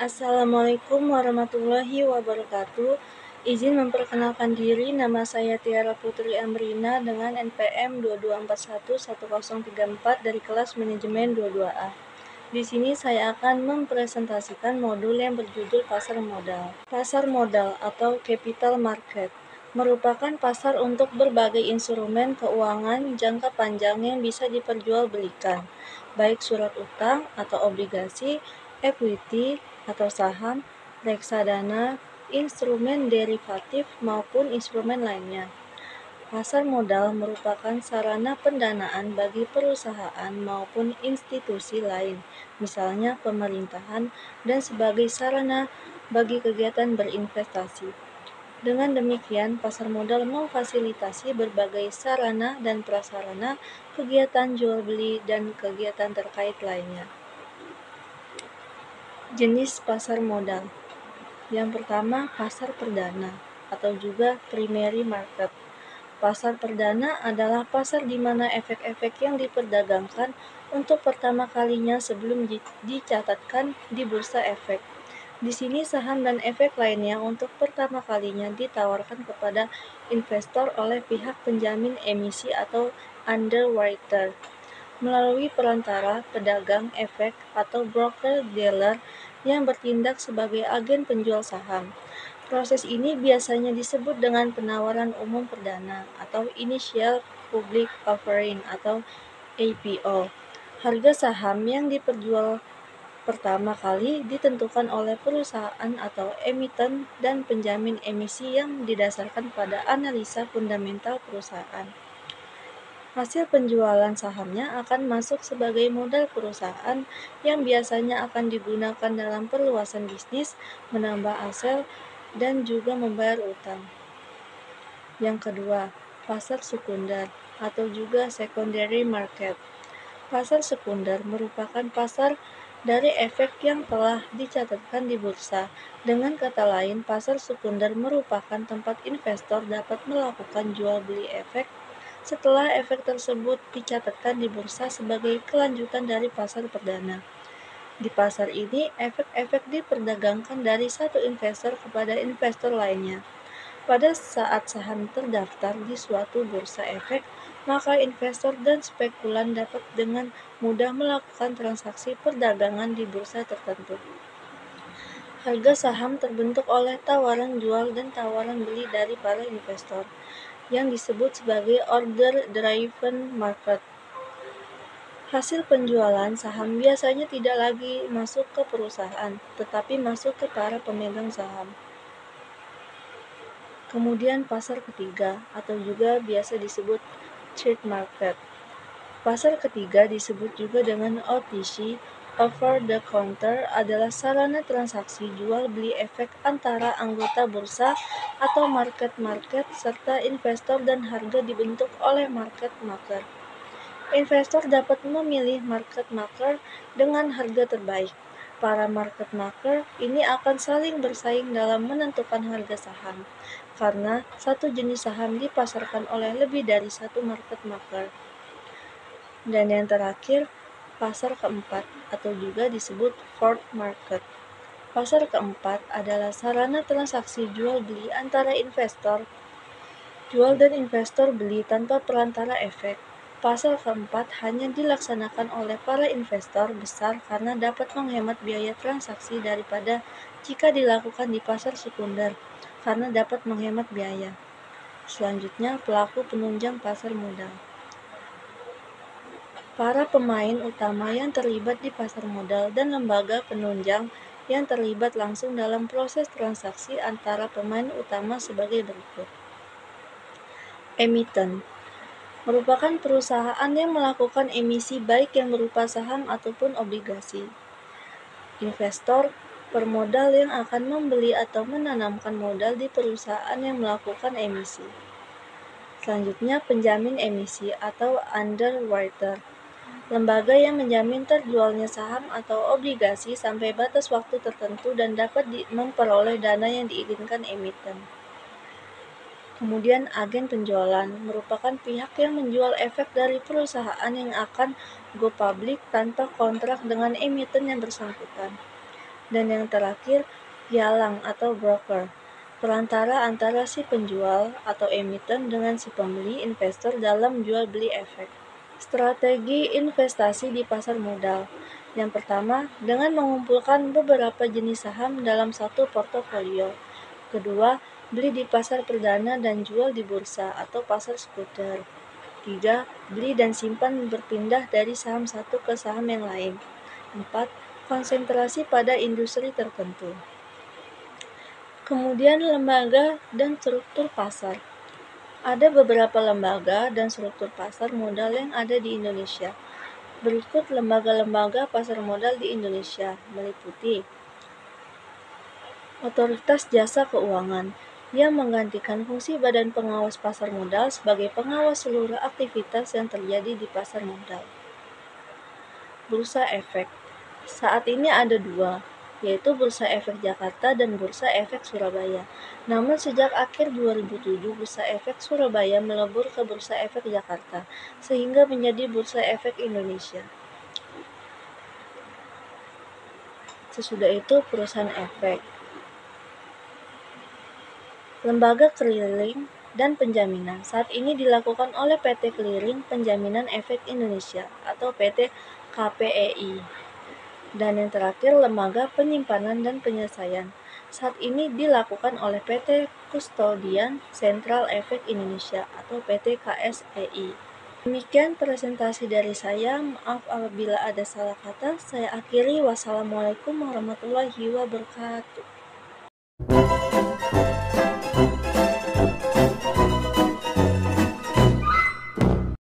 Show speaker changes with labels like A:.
A: Assalamualaikum warahmatullahi wabarakatuh. Izin memperkenalkan diri, nama saya Tiara Putri Amrina dengan NPM 22411034 dari kelas manajemen 22A. Di sini saya akan mempresentasikan modul yang berjudul pasar modal. Pasar modal atau capital market merupakan pasar untuk berbagai instrumen keuangan jangka panjang yang bisa diperjualbelikan, baik surat utang atau obligasi, equity atau saham, reksadana, instrumen derivatif maupun instrumen lainnya. Pasar modal merupakan sarana pendanaan bagi perusahaan maupun institusi lain, misalnya pemerintahan, dan sebagai sarana bagi kegiatan berinvestasi. Dengan demikian, pasar modal memfasilitasi berbagai sarana dan prasarana kegiatan jual beli dan kegiatan terkait lainnya. Jenis pasar modal. Yang pertama, pasar perdana atau juga primary market. Pasar perdana adalah pasar di mana efek-efek yang diperdagangkan untuk pertama kalinya sebelum dicatatkan di bursa efek. Di sini saham dan efek lainnya untuk pertama kalinya ditawarkan kepada investor oleh pihak penjamin emisi atau underwriter melalui perantara pedagang efek atau broker-dealer yang bertindak sebagai agen penjual saham. Proses ini biasanya disebut dengan penawaran umum perdana atau Initial Public Offering atau IPO. Harga saham yang diperjual pertama kali ditentukan oleh perusahaan atau emiten dan penjamin emisi yang didasarkan pada analisa fundamental perusahaan. Hasil penjualan sahamnya akan masuk sebagai modal perusahaan yang biasanya akan digunakan dalam perluasan bisnis, menambah aset, dan juga membayar utang. Yang kedua, pasar sekunder atau juga secondary market. Pasar sekunder merupakan pasar dari efek yang telah dicatatkan di bursa. Dengan kata lain, pasar sekunder merupakan tempat investor dapat melakukan jual beli efek setelah efek tersebut dicatatkan di bursa sebagai kelanjutan dari pasar perdana. Di pasar ini, efek-efek diperdagangkan dari satu investor kepada investor lainnya. Pada saat saham terdaftar di suatu bursa efek, maka investor dan spekulan dapat dengan mudah melakukan transaksi perdagangan di bursa tertentu. Harga saham terbentuk oleh tawaran jual dan tawaran beli dari para investor, yang disebut sebagai order-driven market. Hasil penjualan saham biasanya tidak lagi masuk ke perusahaan, tetapi masuk ke para pemegang saham. Kemudian pasar ketiga atau juga biasa disebut trade market. Pasar ketiga disebut juga dengan OTC, over the counter, adalah sarana transaksi jual beli efek antara anggota bursa atau market serta investor dan harga dibentuk oleh market maker. Investor dapat memilih market maker dengan harga terbaik. Para market maker ini akan saling bersaing dalam menentukan harga saham, karena satu jenis saham dipasarkan oleh lebih dari satu market maker. Dan yang terakhir, pasar keempat atau juga disebut fourth market. Pasar keempat adalah sarana transaksi jual beli antara investor jual dan investor beli tanpa perantara efek. Pasar keempat hanya dilaksanakan oleh para investor besar karena dapat menghemat biaya transaksi daripada jika dilakukan di pasar sekunder, karena dapat menghemat biaya. Selanjutnya, pelaku penunjang pasar modal. Para pemain utama yang terlibat di pasar modal dan lembaga penunjang yang terlibat langsung dalam proses transaksi antara pemain utama sebagai berikut. Emiten merupakan perusahaan yang melakukan emisi baik yang berupa saham ataupun obligasi. Investor, pemodal yang akan membeli atau menanamkan modal di perusahaan yang melakukan emisi. Selanjutnya, penjamin emisi atau underwriter lembaga yang menjamin terjualnya saham atau obligasi sampai batas waktu tertentu dan dapat memperoleh dana yang diinginkan emiten. Kemudian agen penjualan merupakan pihak yang menjual efek dari perusahaan yang akan go public tanpa kontrak dengan emiten yang bersangkutan. Dan yang terakhir, pialang atau broker, perantara antara si penjual atau emiten dengan si pembeli investor dalam jual beli efek. Strategi investasi di pasar modal. Yang pertama, dengan mengumpulkan beberapa jenis saham dalam satu portofolio. Kedua, beli di pasar perdana dan jual di bursa atau pasar sekunder. 3. Beli dan simpan berpindah dari saham satu ke saham yang lain. 4. Konsentrasi pada industri tertentu. Kemudian lembaga dan struktur pasar. Ada beberapa lembaga dan struktur pasar modal yang ada di Indonesia. Berikut lembaga-lembaga pasar modal di Indonesia, meliputi Otoritas Jasa Keuangan, yang menggantikan fungsi Badan Pengawas Pasar Modal sebagai pengawas seluruh aktivitas yang terjadi di pasar modal. Bursa Efek. Saat ini ada dua, yaitu Bursa Efek Jakarta dan Bursa Efek Surabaya. Namun sejak akhir 2007, Bursa Efek Surabaya melebur ke Bursa Efek Jakarta, sehingga menjadi Bursa Efek Indonesia. Sesudah itu perusahaan efek, lembaga clearing dan penjaminan. Saat ini dilakukan oleh PT Clearing Penjaminan Efek Indonesia atau PT KPEI. Dan yang terakhir, lembaga penyimpanan dan penyelesaian. Saat ini dilakukan oleh PT Kustodian Sentral Efek Indonesia atau PT KSEI. Demikian presentasi dari saya. Maaf apabila ada salah kata. Saya akhiri. Wassalamualaikum warahmatullahi wabarakatuh.